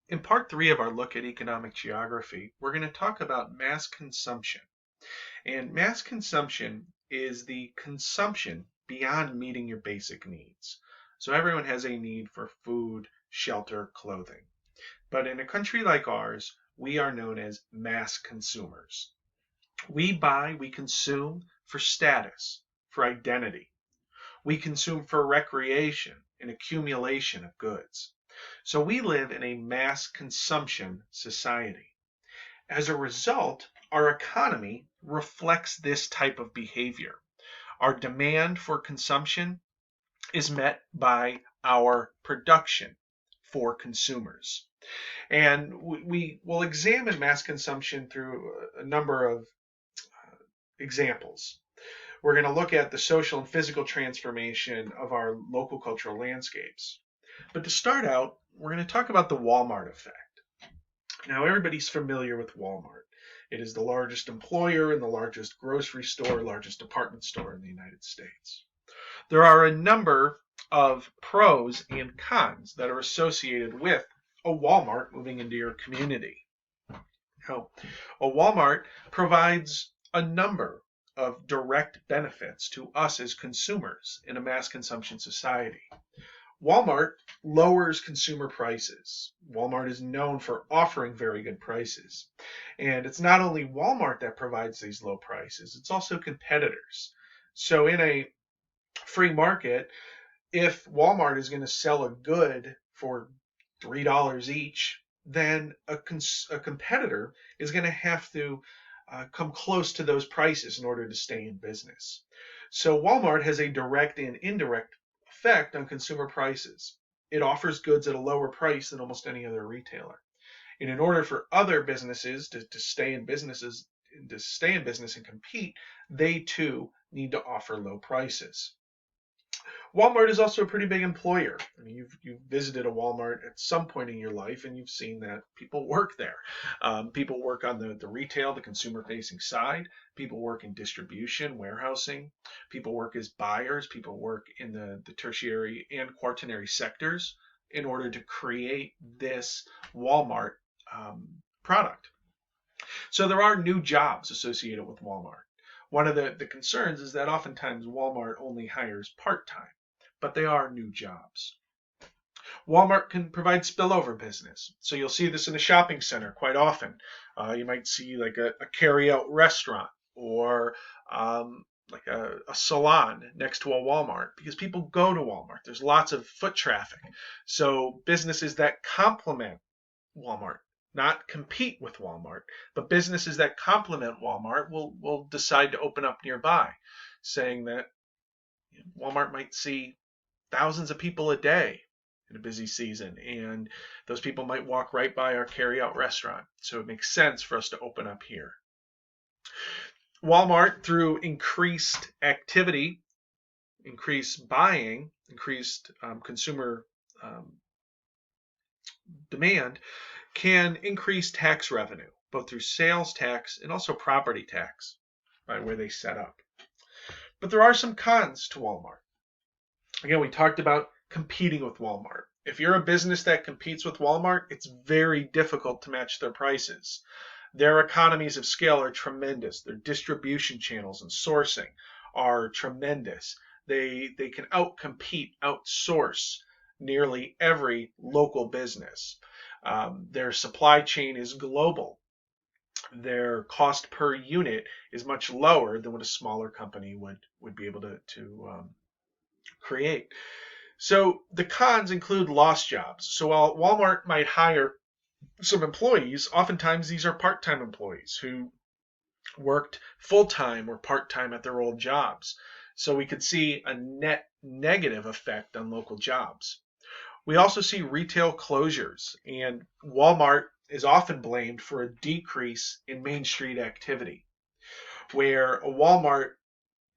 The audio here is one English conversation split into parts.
In part three of our look at economic geography, we're going to talk about mass consumption. And mass consumption is the consumption beyond meeting your basic needs. So everyone has a need for food, shelter, clothing. But in a country like ours, we are known as mass consumers. We consume for status, for identity. We consume for recreation and accumulation of goods. So we live in a mass consumption society. As a result, our economy reflects this type of behavior. Our demand for consumption is met by our production for consumers. And we will examine mass consumption through a number of examples. We're going to look at the social and physical transformation of our local cultural landscapes. But to start out, we're going to talk about the Walmart effect. Now, everybody's familiar with Walmart. It is the largest employer and the largest grocery store, largest department store in the United States. There are a number of pros and cons that are associated with a Walmart moving into your community. Now, a Walmart provides a number of direct benefits to us as consumers in a mass consumption society. Walmart lowers consumer prices. Walmart is known for offering very good prices. And it's not only Walmart that provides these low prices, it's also competitors. So in a free market, if Walmart is going to sell a good for $3 each, then a competitor is going to have to come close to those prices in order to stay in business. So Walmart has a direct and indirect effect on consumer prices. It offers goods at a lower price than almost any other retailer. And in order for other businesses to stay in business and compete, they too need to offer low prices. Walmart is also a pretty big employer. I mean, you've visited a Walmart at some point in your life, and you've seen that people work there. People work on the retail, the consumer-facing side. People work in distribution, warehousing. People work as buyers. People work in the tertiary and quaternary sectors in order to create this Walmart product. So there are new jobs associated with Walmart. One of the concerns is that oftentimes Walmart only hires part-time, but they are new jobs. Walmart can provide spillover business. So you'll see this in a shopping center quite often. You might see like a carry-out restaurant or like a salon next to a Walmart because people go to Walmart. There's lots of foot traffic. So businesses that complement Walmart, not compete with Walmart, but businesses that complement Walmart will decide to open up nearby, saying that Walmart might see thousands of people a day in a busy season, and those people might walk right by our carry-out restaurant. So it makes sense for us to open up here. Walmart, through increased activity, increased buying, increased consumer demand, can increase tax revenue, both through sales tax and also property tax, by where they set up. But there are some cons to Walmart. Again, we talked about competing with Walmart. If you're a business that competes with Walmart, it's very difficult to match their prices. Their economies of scale are tremendous. Their distribution channels and sourcing are tremendous. They can outcompete, outsource nearly every local business. Their supply chain is global. Their cost per unit is much lower than what a smaller company would be able to create. So the cons include lost jobs. So while Walmart might hire some employees, oftentimes these are part-time employees who worked full-time or part-time at their old jobs. So we could see a net negative effect on local jobs. We also see retail closures, and Walmart is often blamed for a decrease in Main Street activity, where a Walmart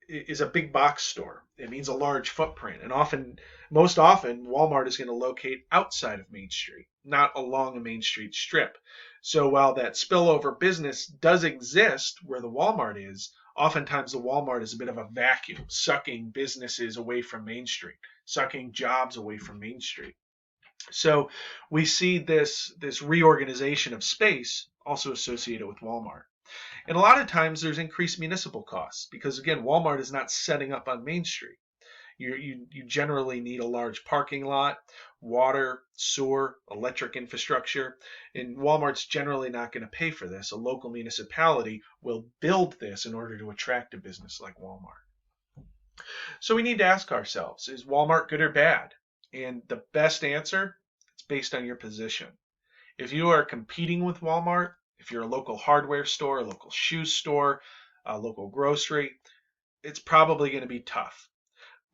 is a big box store. It means a large footprint, and most often, Walmart is going to locate outside of Main Street, not along a Main Street strip. So while that spillover business does exist where the Walmart is, oftentimes the Walmart is a bit of a vacuum, sucking businesses away from Main Street, sucking jobs away from Main Street. So we see this reorganization of space also associated with Walmart. And a lot of times there's increased municipal costs because, again, Walmart is not setting up on Main Street. You generally need a large parking lot, water, sewer, electric infrastructure, and Walmart's generally not going to pay for this. A local municipality will build this in order to attract a business like Walmart. So we need to ask ourselves, is Walmart good or bad? And the best answer, it's based on your position. If you are competing with Walmart, if you're a local hardware store, a local shoe store, a local grocery, it's probably going to be tough.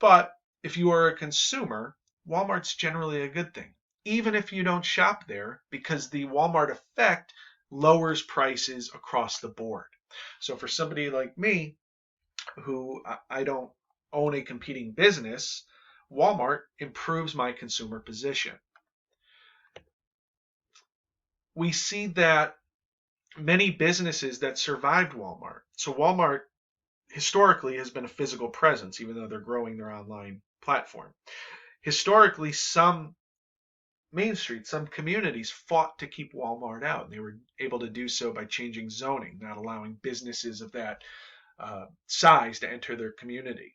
But if you are a consumer, Walmart's generally a good thing, even if you don't shop there, because the Walmart effect lowers prices across the board. So for somebody like me, who I don't own a competing business, Walmart improves my consumer position. We see that many businesses that survived Walmart. So Walmart historically has been a physical presence, even though they're growing their online platform. Historically, some Main Street, some communities fought to keep Walmart out, and they were able to do so by changing zoning, not allowing businesses of that size to enter their community.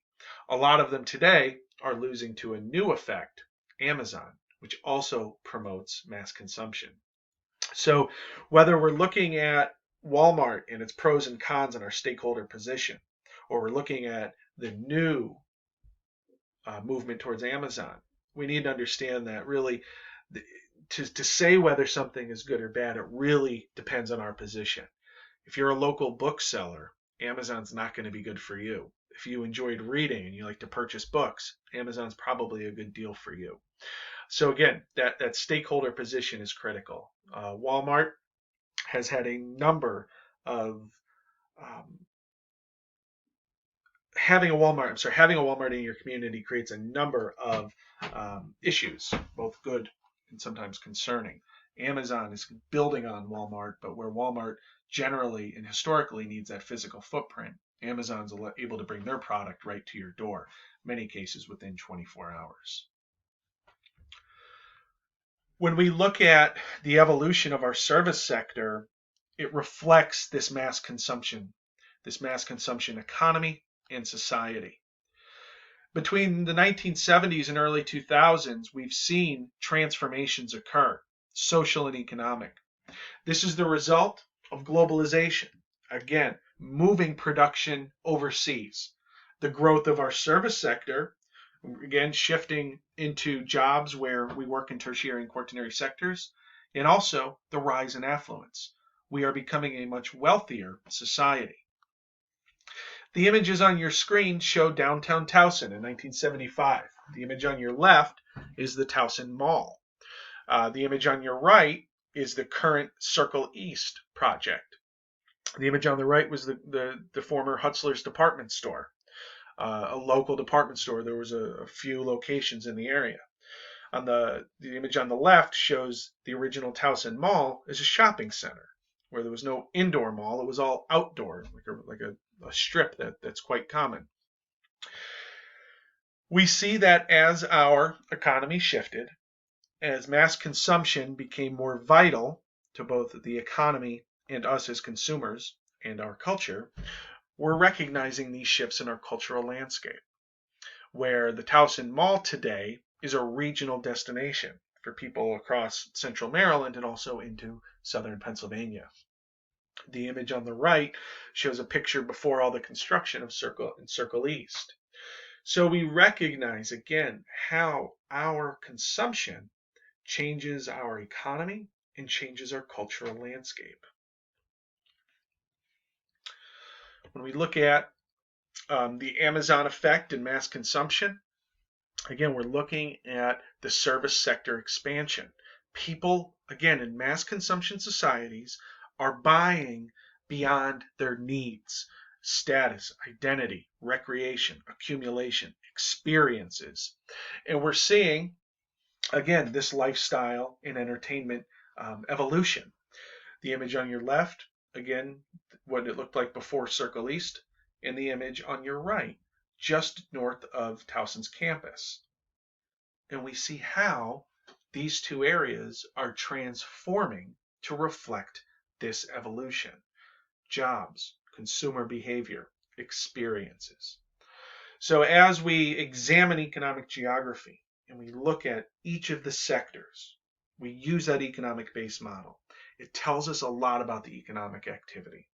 A lot of them today are losing to a new effect, Amazon, which also promotes mass consumption. So whether we're looking at Walmart and its pros and cons and our stakeholder position, or we're looking at the new movement towards Amazon, we need to understand that really to say whether something is good or bad, it really depends on our position. If you're a local bookseller, Amazon's not going to be good for you. If you enjoyed reading and you like to purchase books, Amazon's probably a good deal for you. So again, that stakeholder position is critical. Walmart has had a number of having a Walmart in your community creates a number of issues, both good and sometimes concerning. Amazon is building on Walmart, but where Walmart generally and historically needs that physical footprint, Amazon's able to bring their product right to your door, many cases within 24 hours. When we look at the evolution of our service sector, it reflects this mass consumption economy and society. Between the 1970s and early 2000s, we've seen transformations occur, social and economic. This is the result of globalization. Again, moving production overseas. The growth of our service sector, again, shifting into jobs where we work in tertiary and quaternary sectors, and also the rise in affluence. We are becoming a much wealthier society. The images on your screen show downtown Towson in 1975. The image on your left is the Towson Mall. The image on your right is the current Circle East project. The image on the right was the former Hutzler's department store, a local department store. There was a few locations in the area. On the image on the left shows the original Towson Mall as a shopping center, where there was no indoor mall. It was all outdoor, like a strip that's quite common. We see that as our economy shifted, as mass consumption became more vital to both the economy and us as consumers and our culture, we're recognizing these shifts in our cultural landscape, where the Towson Mall today is a regional destination for people across central Maryland and also into southern Pennsylvania. The image on the right shows a picture before all the construction of Circle East. So we recognize again how our consumption changes our economy and changes our cultural landscape. When we look at the Amazon effect and mass consumption, again, we're looking at the service sector expansion. People, again, in mass consumption societies are buying beyond their needs. Status, identity, recreation, accumulation, experiences. And we're seeing, again, this lifestyle and entertainment evolution. The image on your left, again, what it looked like before Circle East, and the image on your right, just north of Towson's campus. And we see how These two areas are transforming to reflect this evolution: jobs, consumer behavior, experiences. So as we examine economic geography and we look at each of the sectors, we use that economic base model. It tells us a lot about the economic activity.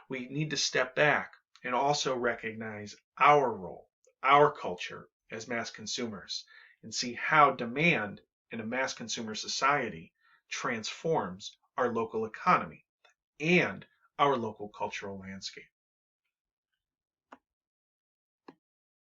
We need to step back and also recognize our role, our culture as mass consumers, and see how demand in a mass consumer society transforms our local economy and our local cultural landscape.